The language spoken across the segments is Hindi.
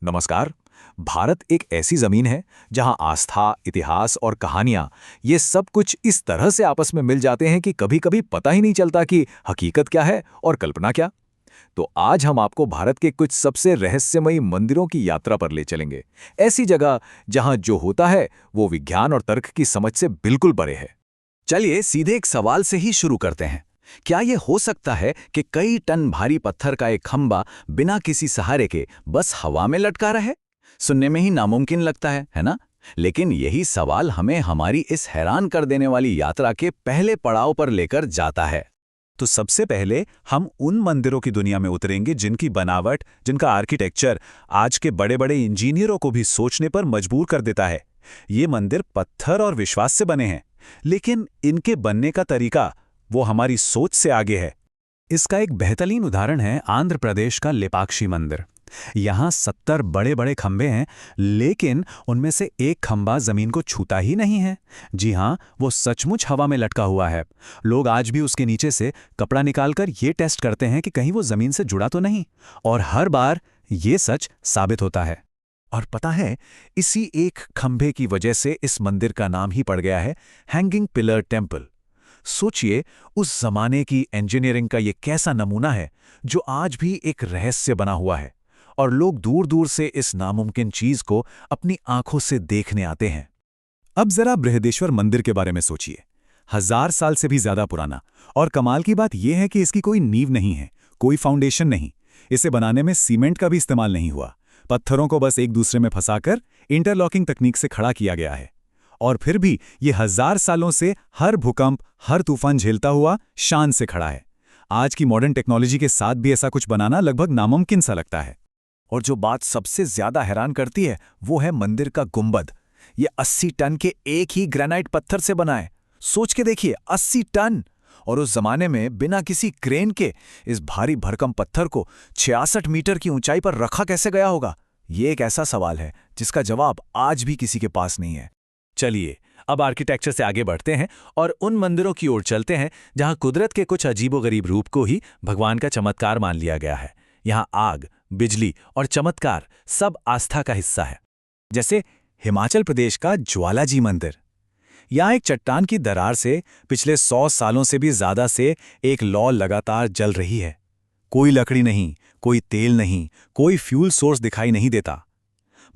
नमस्कार। भारत एक ऐसी जमीन है जहां आस्था, इतिहास और कहानियां ये सब कुछ इस तरह से आपस में मिल जाते हैं कि कभी-कभी पता ही नहीं चलता कि हकीकत क्या है और कल्पना क्या। तो आज हम आपको भारत के कुछ सबसे रहस्यमयी मंदिरों की यात्रा पर ले चलेंगे। ऐसी जगह जहां जो होता है वो विज्ञान और तर्क की समझ से बिल्कुल परे है। चलिए सीधे एक सवाल से ही शुरू करते हैं। क्या ये हो सकता है कि कई टन भारी पत्थर का एक खंबा बिना किसी सहारे के बस हवा में लटका रहे? सुनने में ही नामुमकिन लगता है ना? लेकिन यही सवाल हमें हमारी इस हैरान कर देने वाली यात्रा के पहले पड़ाव पर लेकर जाता है। तो सबसे पहले हम उन मंदिरों की दुनिया में उतरेंगे जिनकी बनावट, जिनका आर्किटेक्चर आज के बड़े-बड़े इंजीनियरों को भी सोचने पर मजबूर कर देता है। ये मंदिर पत्थर और विश्वास से बने हैं, लेकिन इनके बनने का तरीका वो हमारी सोच से आगे है। इसका एक बेहतरीन उदाहरण है आंध्र प्रदेश का लेपाक्षी मंदिर। यहाँ 70 बड़े-बड़े खंभे हैं, लेकिन उनमें से एक खंभा जमीन को छूता ही नहीं है। जी हाँ, वो सचमुच हवा में लटका हुआ है। लोग आज भी उसके नीचे से कपड़ा निकालकर ये टेस्ट करते हैं कि कहीं वो जमीन से जुड़ा तो नहीं, और हर बार ये सच साबित होता है। और पता है, इसी एक खंभे की वजह से इस मंदिर का नाम ही पड़ गया है हैंगिंग पिलर टेम्पल। सोचिए, उस जमाने की इंजीनियरिंग का ये कैसा नमूना है जो आज भी एक रहस्य बना हुआ है, और लोग दूर दूर से इस नामुमकिन चीज को अपनी आंखों से देखने आते हैं। अब जरा बृहदेश्वर मंदिर के बारे में सोचिए। 1000 साल से भी ज्यादा पुराना, और कमाल की बात यह है कि इसकी कोई नींव नहीं है, कोई फाउंडेशन नहीं। इसे बनाने में सीमेंट का भी इस्तेमाल नहीं हुआ। पत्थरों को बस एक दूसरे में फंसाकर इंटरलॉकिंग तकनीक से खड़ा किया गया है। और फिर भी ये 1000 सालों से हर भूकंप, हर तूफान झेलता हुआ शान से खड़ा है। आज की मॉडर्न टेक्नोलॉजी के साथ भी ऐसा कुछ बनाना लगभग नामुमकिन सा लगता है। और जो बात सबसे ज्यादा हैरान करती है वो है मंदिर का गुंबद। ये 80 टन के एक ही ग्रेनाइट पत्थर से बना है। सोच के देखिए, 80 टन! और उस जमाने में बिना किसी क्रेन के इस भारी भरकम पत्थर को 66 मीटर की ऊंचाई पर रखा कैसे गया होगा? ये एक ऐसा सवाल है जिसका जवाब आज भी किसी के पास नहीं है। चलिए अब आर्किटेक्चर से आगे बढ़ते हैं और उन मंदिरों की ओर चलते हैं जहां कुदरत के कुछ अजीबोगरीब रूप को ही भगवान का चमत्कार मान लिया गया है। यहां आग, बिजली और चमत्कार सब आस्था का हिस्सा है। जैसे हिमाचल प्रदेश का ज्वालाजी मंदिर। यहाँ एक चट्टान की दरार से पिछले 100 सालों से भी ज्यादा से एक लौ लगातार जल रही है। कोई लकड़ी नहीं, कोई तेल नहीं, कोई फ्यूल सोर्स दिखाई नहीं देता।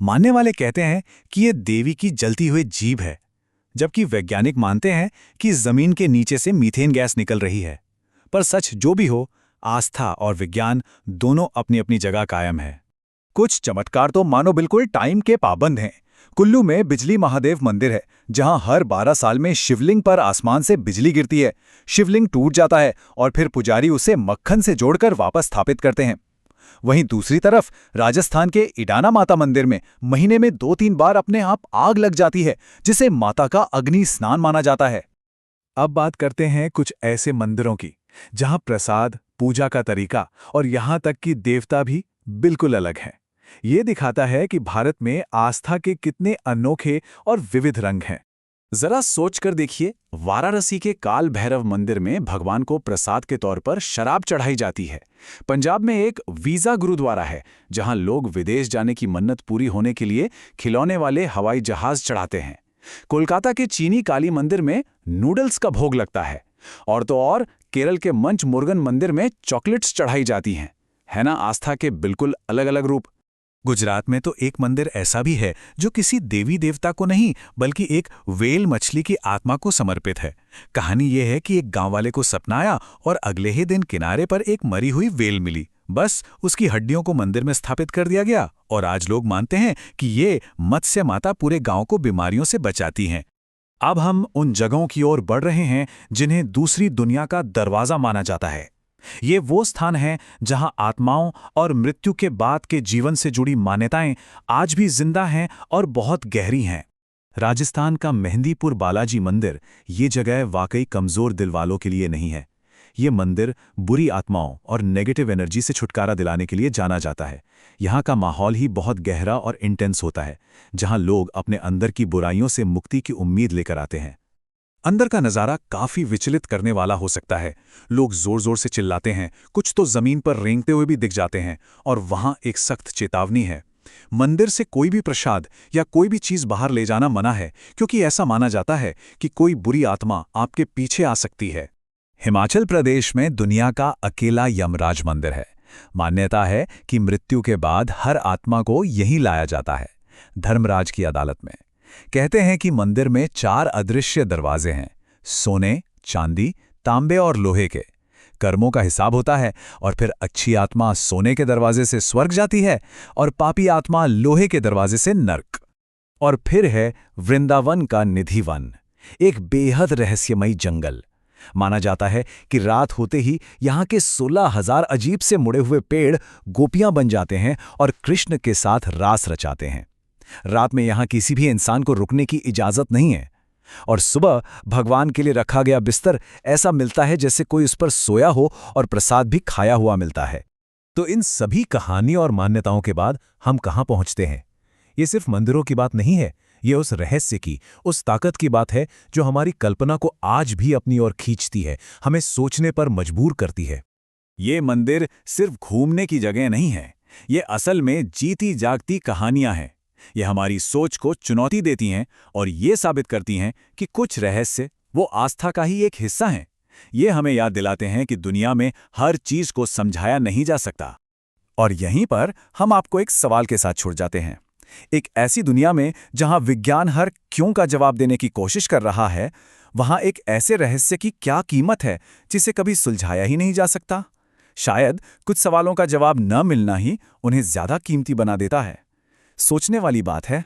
मानने वाले कहते हैं कि ये देवी की जलती हुई जीभ है, जबकि वैज्ञानिक मानते हैं कि जमीन के नीचे से मीथेन गैस निकल रही है। पर सच जो भी हो, आस्था और विज्ञान दोनों अपनी अपनी जगह कायम है। कुछ चमत्कार तो मानो बिल्कुल टाइम के पाबंद हैं। कुल्लू में बिजली महादेव मंदिर है, जहां हर 12 साल में शिवलिंग पर आसमान से बिजली गिरती है। शिवलिंग टूट जाता है और फिर पुजारी उसे मक्खन से जोड़कर वापस स्थापित करते हैं। वहीं दूसरी तरफ राजस्थान के इडाना माता मंदिर में महीने में 2-3 बार अपने आप आग लग जाती है, जिसे माता का अग्नि स्नान माना जाता है। अब बात करते हैं कुछ ऐसे मंदिरों की जहां प्रसाद, पूजा का तरीका और यहां तक कि देवता भी बिल्कुल अलग हैं। ये दिखाता है कि भारत में आस्था के कितने अनोखे और विविध रंग हैं। जरा सोच कर देखिए, वाराणसी के काल भैरव मंदिर में भगवान को प्रसाद के तौर पर शराब चढ़ाई जाती है। पंजाब में एक वीजा गुरुद्वारा है, जहां लोग विदेश जाने की मन्नत पूरी होने के लिए खिलौने वाले हवाई जहाज चढ़ाते हैं। कोलकाता के चीनी काली मंदिर में नूडल्स का भोग लगता है। और तो और केरल के मंच मुर्गन मंदिर में चॉकलेट्स चढ़ाई जाती हैं। है ना आस्था के बिल्कुल अलग अलग रूप। गुजरात में तो एक मंदिर ऐसा भी है जो किसी देवी देवता को नहीं, बल्कि एक व्हेल मछली की आत्मा को समर्पित है। कहानी यह है कि एक गांव वाले को सपना आया और अगले ही दिन किनारे पर एक मरी हुई व्हेल मिली। बस उसकी हड्डियों को मंदिर में स्थापित कर दिया गया, और आज लोग मानते हैं कि ये मत्स्य माता पूरे गांव को बीमारियों से बचाती हैं। अब हम उन जगहों की ओर बढ़ रहे हैं जिन्हें दूसरी दुनिया का दरवाजा माना जाता है। ये वो स्थान हैं जहां आत्माओं और मृत्यु के बाद के जीवन से जुड़ी मान्यताएं आज भी जिंदा हैं और बहुत गहरी हैं। राजस्थान का मेहंदीपुर बालाजी मंदिर ये जगह वाकई कमजोर दिल वालों के लिए नहीं है। ये मंदिर बुरी आत्माओं और नेगेटिव एनर्जी से छुटकारा दिलाने के लिए जाना जाता है। यहाँ का माहौल ही बहुत गहरा और इंटेंस होता है, जहाँ लोग अपने अंदर की बुराइयों से मुक्ति की उम्मीद लेकर आते हैं। अंदर का नज़ारा काफ़ी विचलित करने वाला हो सकता है। लोग जोर-जोर से चिल्लाते हैं, कुछ तो ज़मीन पर रेंगते हुए भी दिख जाते हैं, और वहाँ एक सख्त चेतावनी है। मंदिर से कोई भी प्रसाद या कोई भी चीज बाहर ले जाना मना है, क्योंकि ऐसा माना जाता है कि कोई बुरी आत्मा आपके पीछे आ सकती है। हिमाचल प्रदेश में दुनिया का अकेला यमराज मंदिर है। मान्यता है कि मृत्यु के बाद हर आत्मा को यहीं लाया जाता है, धर्मराज की अदालत में। कहते हैं कि मंदिर में 4 अदृश्य दरवाजे हैं, सोने, चांदी, तांबे और लोहे के। कर्मों का हिसाब होता है और फिर अच्छी आत्मा सोने के दरवाजे से स्वर्ग जाती है और पापी आत्मा लोहे के दरवाजे से नर्क। और फिर है वृंदावन का निधि वन, एक बेहद रहस्यमयी जंगल। माना जाता है कि रात होते ही यहाँ के 16,000 अजीब से मुड़े हुए पेड़ गोपियां बन जाते हैं और कृष्ण के साथ रास रचाते हैं। रात में यहाँ किसी भी इंसान को रुकने की इजाजत नहीं है और सुबह भगवान के लिए रखा गया बिस्तर ऐसा मिलता है जैसे कोई उस पर सोया हो और प्रसाद भी खाया हुआ मिलता है। तो इन सभी कहानी और मान्यताओं के बाद हम कहाँ पहुँचते हैं? ये सिर्फ मंदिरों की बात नहीं है, ये उस रहस्य की, उस ताकत की बात है जो हमारी कल्पना को आज भी अपनी ओर खींचती है, हमें सोचने पर मजबूर करती है। ये मंदिर सिर्फ घूमने की जगह नहीं है, ये असल में जीती जागती कहानियां हैं। ये हमारी सोच को चुनौती देती हैं और ये साबित करती हैं कि कुछ रहस्य वो आस्था का ही एक हिस्सा हैं। ये हमें याद दिलाते हैं कि दुनिया में हर चीज को समझाया नहीं जा सकता। और यहीं पर हम आपको एक सवाल के साथ छोड़ जाते हैं। एक ऐसी दुनिया में जहां विज्ञान हर क्यों का जवाब देने की कोशिश कर रहा है, वहां एक ऐसे रहस्य की क्या कीमत है जिसे कभी सुलझाया ही नहीं जा सकता? शायद कुछ सवालों का जवाब न मिलना ही उन्हें ज्यादा कीमती बना देता है। सोचने वाली बात है।